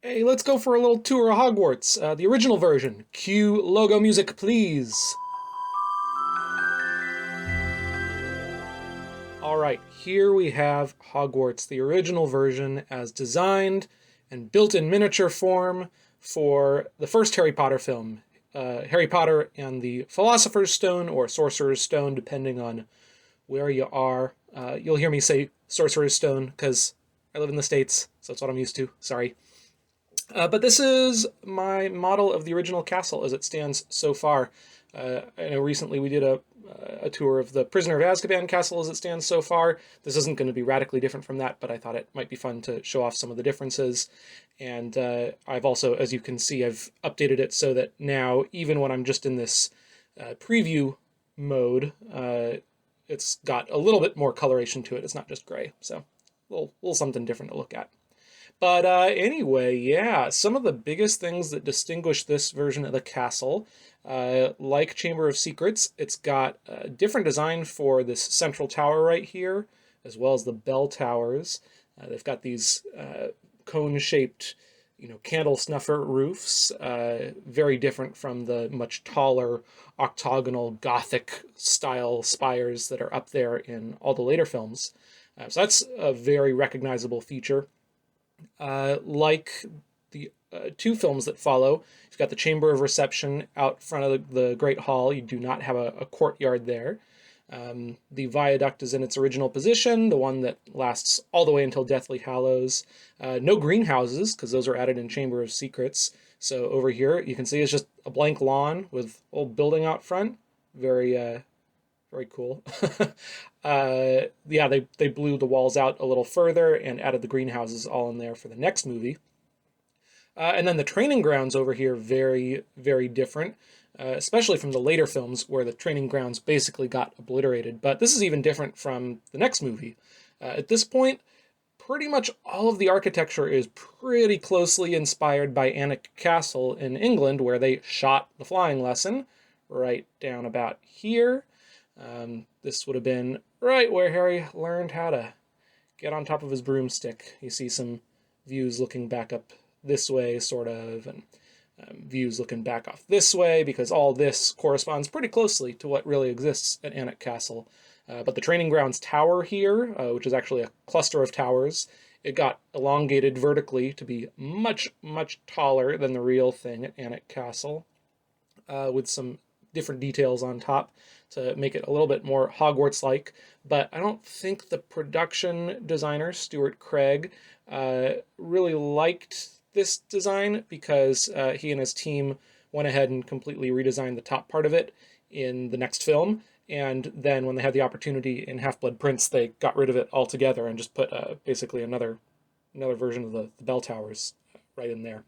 Hey, let's go for a little tour of Hogwarts. The original version. Cue logo music, please. All right, here we have Hogwarts, the original version as designed and built in miniature form for the first Harry Potter film. Harry Potter and the Philosopher's Stone or Sorcerer's Stone, depending on where you are. You'll hear me say Sorcerer's Stone because I live in the States, so that's what I'm used to. Sorry. But this is my model of the original castle as it stands so far. I know recently we did a tour of the Prisoner of Azkaban castle as it stands so far. This isn't going to be radically different from that, but I thought it might be fun to show off some of the differences. And I've also, as you can see, I've updated it so that now, even when I'm just in this preview mode, it's got a little bit more coloration to it. It's not just gray, so a little something different to look at. But anyway, yeah, some of the biggest things that distinguish this version of the castle, like Chamber of Secrets, it's got a different design for this central tower right here, as well as the bell towers. They've got these cone-shaped, candle snuffer roofs, very different from the much taller octagonal Gothic style spires that are up there in all the later films. So that's a very recognizable feature. Like the two films that follow, you've got the Chamber of Reception out front of the Great Hall. You do not have a courtyard there. The viaduct is in its original position, the one that lasts all the way until Deathly Hallows. No greenhouses, because those are added in Chamber of Secrets. So over here, you can see it's just a blank lawn with old building out front. Very cool. Yeah, they blew the walls out a little further and added the greenhouses all in there for the next movie. And then the training grounds over here, very, very different, especially from the later films where the training grounds basically got obliterated. But this is even different from the next movie. At this point, pretty much all of the architecture is pretty closely inspired by Alnwick Castle in England, where they shot the flying lesson right down about here. This would have been right where Harry learned how to get on top of his broomstick. You see some views looking back up this way, sort of, and views looking back off this way, because all this corresponds pretty closely to what really exists at Alnwick Castle. But the training grounds tower here, which is actually a cluster of towers, it got elongated vertically to be much, much taller than the real thing at Alnwick Castle, with some different details on top to make it a little bit more Hogwarts-like. But I don't think the production designer, Stuart Craig, really liked this design because he and his team went ahead and completely redesigned the top part of it in the next film. And then when they had the opportunity in Half-Blood Prince, they got rid of it altogether and just put basically another version of the bell towers right in there.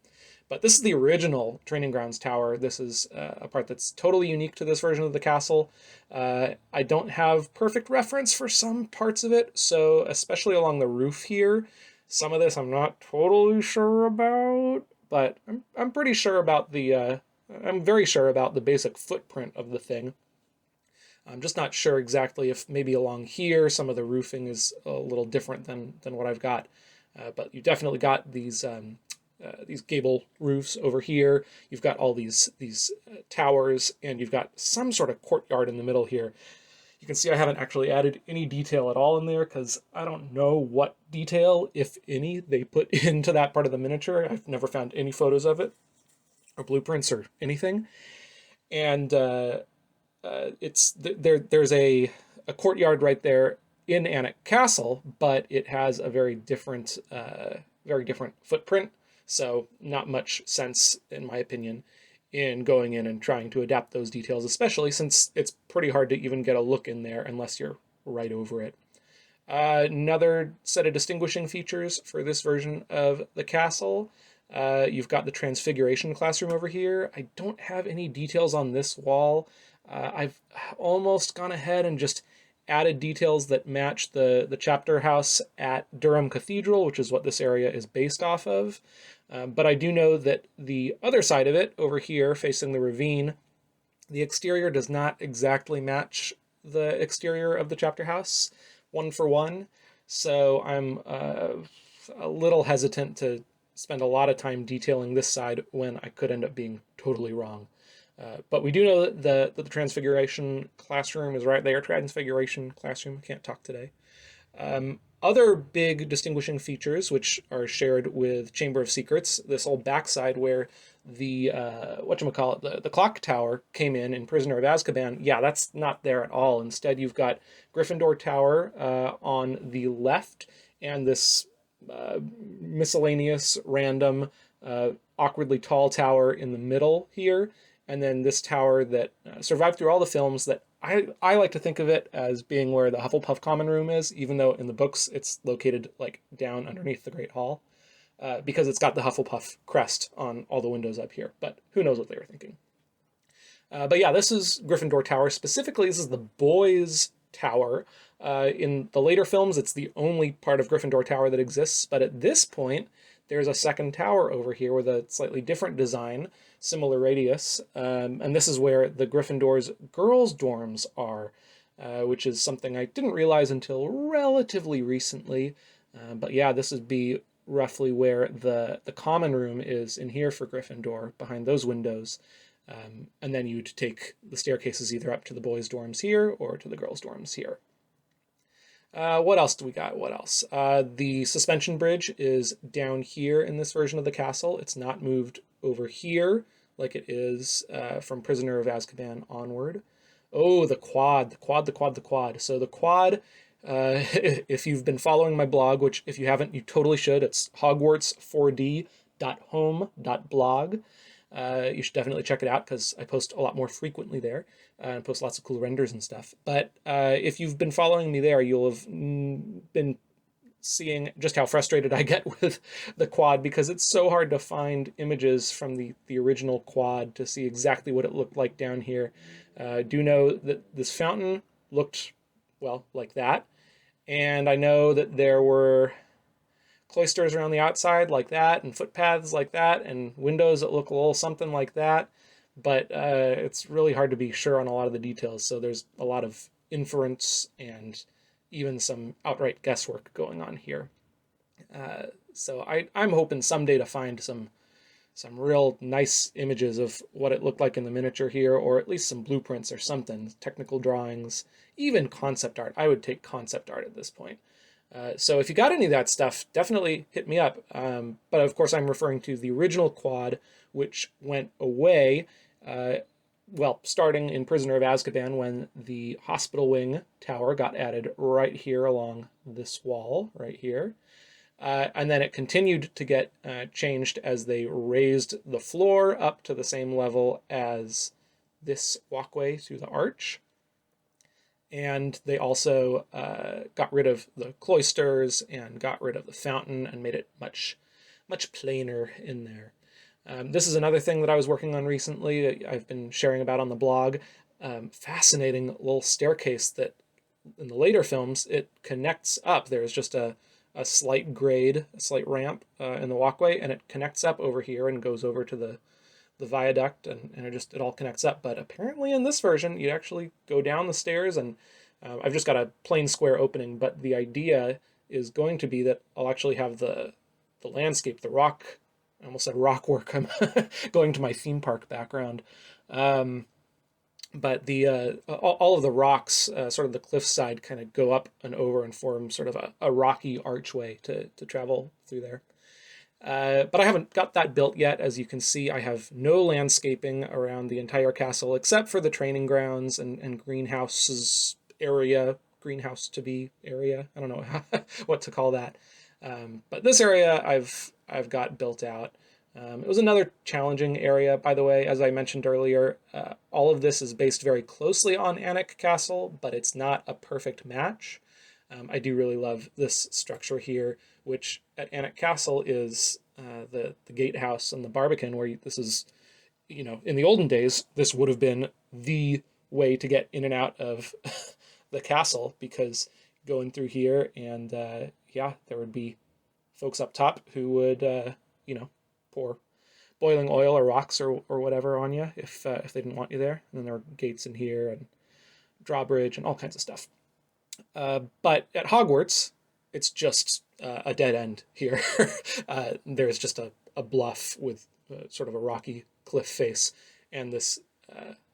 But this is the original Training Grounds Tower. This is a part that's totally unique to this version of the castle. I don't have perfect reference for some parts of it, so especially along the roof here, some of this I'm not totally sure about, but I'm pretty sure about I'm very sure about the basic footprint of the thing. I'm just not sure exactly if maybe along here some of the roofing is a little different than what I've got. But you definitely got these gable roofs over here. You've got all these towers, and you've got some sort of courtyard in the middle here. You can see I haven't actually added any detail at all in there because I don't know what detail, if any, they put into that part of the miniature. I've never found any photos of it or blueprints or anything. And there's a courtyard right there in Alnwick Castle, but it has a very different footprint. So not much sense, in my opinion, in going in and trying to adapt those details, especially since it's pretty hard to even get a look in there unless you're right over it. Another set of distinguishing features for this version of the castle. You've got the Transfiguration classroom over here. I don't have any details on this wall. I've almost gone ahead and just added details that match the chapter house at Durham Cathedral, which is what this area is based off of. But I do know that the other side of it, over here facing the ravine, the exterior does not exactly match the exterior of the chapter house, one for one. So I'm a little hesitant to spend a lot of time detailing this side when I could end up being totally wrong. But we do know that the Transfiguration classroom is right there. Transfiguration classroom, I can't talk today. Other big distinguishing features, which are shared with Chamber of Secrets, this whole backside where the whatchamacallit, the clock tower came in Prisoner of Azkaban, yeah, that's not there at all. Instead, you've got Gryffindor Tower on the left, and this miscellaneous, random, awkwardly tall tower in the middle here, and then this tower that survived through all the films that I like to think of it as being where the Hufflepuff common room is, even though in the books it's located like down underneath the Great Hall, because it's got the Hufflepuff crest on all the windows up here. But who knows what they were thinking. But yeah, this is Gryffindor Tower. Specifically, this is the boys' tower. In the later films, it's the only part of Gryffindor Tower that exists. But at this point, there's a second tower over here with a slightly different design, similar radius. And this is where the Gryffindor's girls' dorms are, which is something I didn't realize until relatively recently. But yeah, this would be roughly where the common room is in here for Gryffindor, behind those windows. And then you'd take the staircases either up to the boys' dorms here or to the girls' dorms here. What else do we got? What else? The suspension bridge is down here in this version of the castle. It's not moved over here like it is from Prisoner of Azkaban onward. Oh, the quad, the quad, the quad, the quad. So the quad, if you've been following my blog, which if you haven't, you totally should, it's hogwarts4d.home.blog. You should definitely check it out because I post a lot more frequently there and post lots of cool renders and stuff. But if you've been following me there, you'll have been seeing just how frustrated I get with the quad because it's so hard to find images from the original quad to see exactly what it looked like down here. Do know that this fountain looked, well, like that. And I know that there were cloisters around the outside like that, and footpaths like that, and windows that look a little something like that. But it's really hard to be sure on a lot of the details, so there's a lot of inference and even some outright guesswork going on here. So I'm hoping someday to find some real nice images of what it looked like in the miniature here, or at least some blueprints or something, technical drawings, even concept art. I would take concept art at this point. So if you got any of that stuff, definitely hit me up. But of course, I'm referring to the original quad, which went away, starting in Prisoner of Azkaban when the hospital wing tower got added right here along this wall, right here. And then it continued to get changed as they raised the floor up to the same level as this walkway to the arch. And they also got rid of the cloisters and got rid of the fountain and made it much plainer in there. This is another thing that I was working on recently. I've been sharing about on the blog. Fascinating little staircase that in the later films, it connects up. There's just a slight grade, a slight ramp in the walkway, and it connects up over here and goes over to the viaduct, and it all connects up. But apparently in this version, you actually go down the stairs, and I've just got a plain square opening, but the idea is going to be that I'll actually have the landscape, the rock, I almost said rock work, I'm going to my theme park background. But the all of the rocks, sort of the cliffside, kind of go up and over and form sort of a rocky archway to travel through there. But I haven't got that built yet. As you can see, I have no landscaping around the entire castle except for the training grounds and greenhouses area, greenhouse to be area. I don't know what to call that. But this area I've got built out. It was another challenging area, by the way. As I mentioned earlier, all of this is based very closely on Alnwick Castle, but it's not a perfect match. I do really love this structure here, which at Alnwick Castle is the gatehouse and the barbican, where this is, in the olden days, this would have been the way to get in and out of the castle, because going through here and, there would be folks up top who would, pour boiling oil or rocks or whatever on you if they didn't want you there. And then there were gates in here and drawbridge and all kinds of stuff. But at Hogwarts, it's just a dead end here. There's just a bluff with sort of a rocky cliff face and this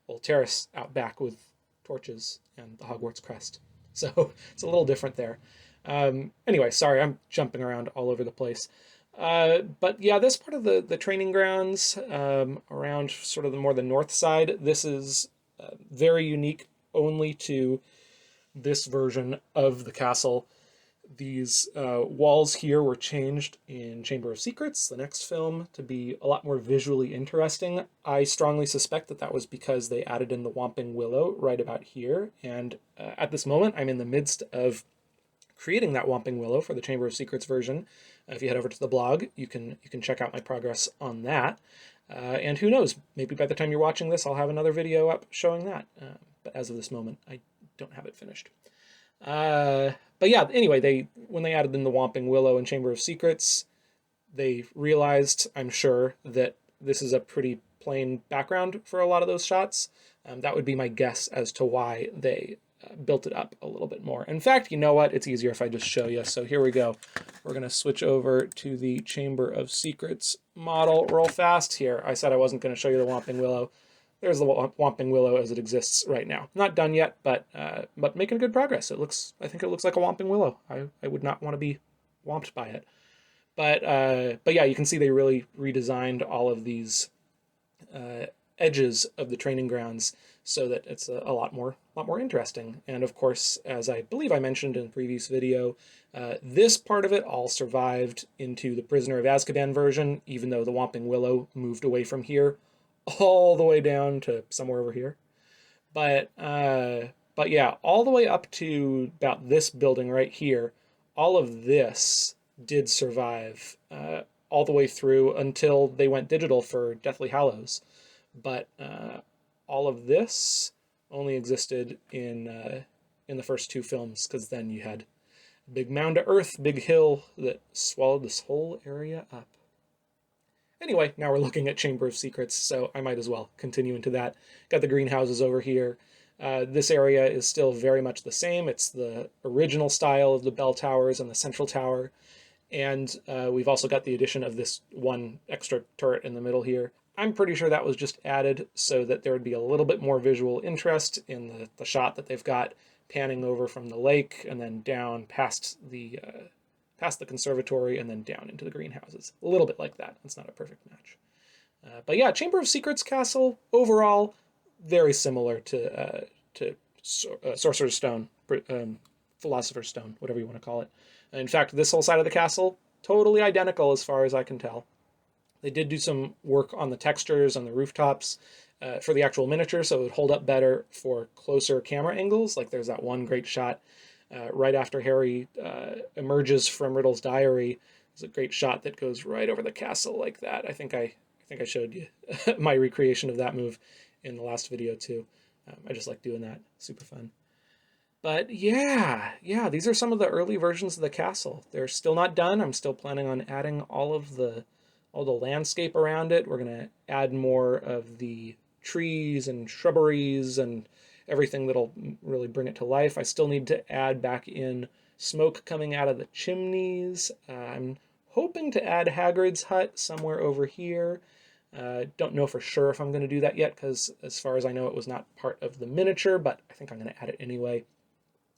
little terrace out back with torches and the Hogwarts crest. So it's a little different there. Anyway, sorry, I'm jumping around all over the place. But yeah, this part of the training grounds around sort of the north side, this is very unique only to this version of the castle. These walls here were changed in Chamber of Secrets, the next film, to be a lot more visually interesting. I strongly suspect that that was because they added in the Whomping Willow right about here, and at this moment I'm in the midst of creating that Whomping Willow for the Chamber of Secrets version. If you head over to the blog, you can check out my progress on that. And who knows, maybe by the time you're watching this, I'll have another video up showing that. But as of this moment, I don't have it finished. But yeah, anyway, when they added in the Whomping Willow and Chamber of Secrets, they realized, I'm sure, that this is a pretty plain background for a lot of those shots. That would be my guess as to why they built it up a little bit more. In fact, you know what? It's easier if I just show you. So here we go. We're going to switch over to the Chamber of Secrets model real fast here. I said I wasn't going to show you the Whomping Willow. There's the Whomping Willow as it exists right now. Not done yet, but making good progress. I think it looks like a Whomping Willow. I would not want to be whomped by it. But yeah, you can see they really redesigned all of these edges of the training grounds so that it's a lot more interesting. And of course, as I believe I mentioned in the previous video, this part of it all survived into the Prisoner of Azkaban version, even though the Whomping Willow moved away from here all the way down to somewhere over here. But yeah, all the way up to about this building right here, all of this did survive all the way through until they went digital for Deathly Hallows. But all of this only existed in the first two films, because then you had a big mound of earth, big hill that swallowed this whole area up. Anyway, now we're looking at Chamber of Secrets, so I might as well continue into that. Got the greenhouses over here. This area is still very much the same. It's the original style of the bell towers and the central tower. And we've also got the addition of this one extra turret in the middle here. I'm pretty sure that was just added so that there would be a little bit more visual interest in the shot that they've got panning over from the lake and then down past the conservatory and then down into the greenhouses. A little bit like that. It's not a perfect match. But yeah, Chamber of Secrets castle, overall, very similar to Sorcerer's Stone, Philosopher's Stone, whatever you want to call it. In fact, this whole side of the castle, totally identical as far as I can tell. They did do some work on the textures on the rooftops for the actual miniature, so it would hold up better for closer camera angles. Like there's that one great shot right after Harry emerges from Riddle's diary. There's a great shot that goes right over the castle like that. I think I showed you my recreation of that move in the last video too. I just like doing that. Super fun. But yeah, these are some of the early versions of the castle. They're still not done. I'm still planning on adding all the landscape around it. We're going to add more of the trees and shrubberies and everything that'll really bring it to life. I still need to add back in smoke coming out of the chimneys. I'm hoping to add Hagrid's hut somewhere over here. Don't know for sure if I'm going to do that yet, because as far as I know, it was not part of the miniature, but I think I'm going to add it anyway.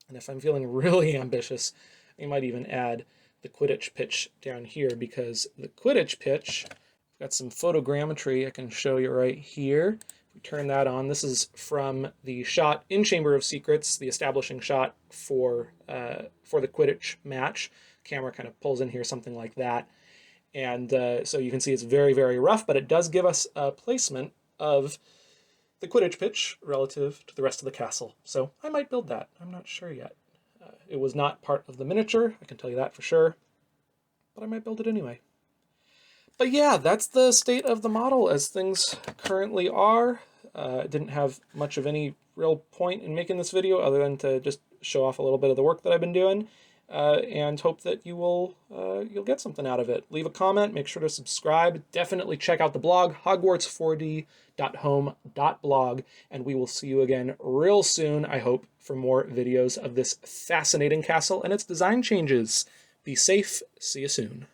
And if I'm feeling really ambitious, I might even add the Quidditch pitch down here, because the Quidditch pitch, I've got some photogrammetry I can show you right here. If we turn that on, this is from the shot in Chamber of Secrets, the establishing shot for the Quidditch match. Camera kind of pulls in here, something like that. And so you can see it's very, very rough, but it does give us a placement of the Quidditch pitch relative to the rest of the castle. So I might build that. I'm not sure yet. It was not part of the miniature, I can tell you that for sure, but I might build it anyway. But yeah, that's the state of the model as things currently are. I didn't have much of any real point in making this video other than to just show off a little bit of the work that I've been doing, and hope that you'll get something out of it. Leave a comment, make sure to subscribe, definitely check out the blog, hogwarts4d.home.blog, and we will see you again real soon, I hope, for more videos of this fascinating castle and its design changes. Be safe. See you soon.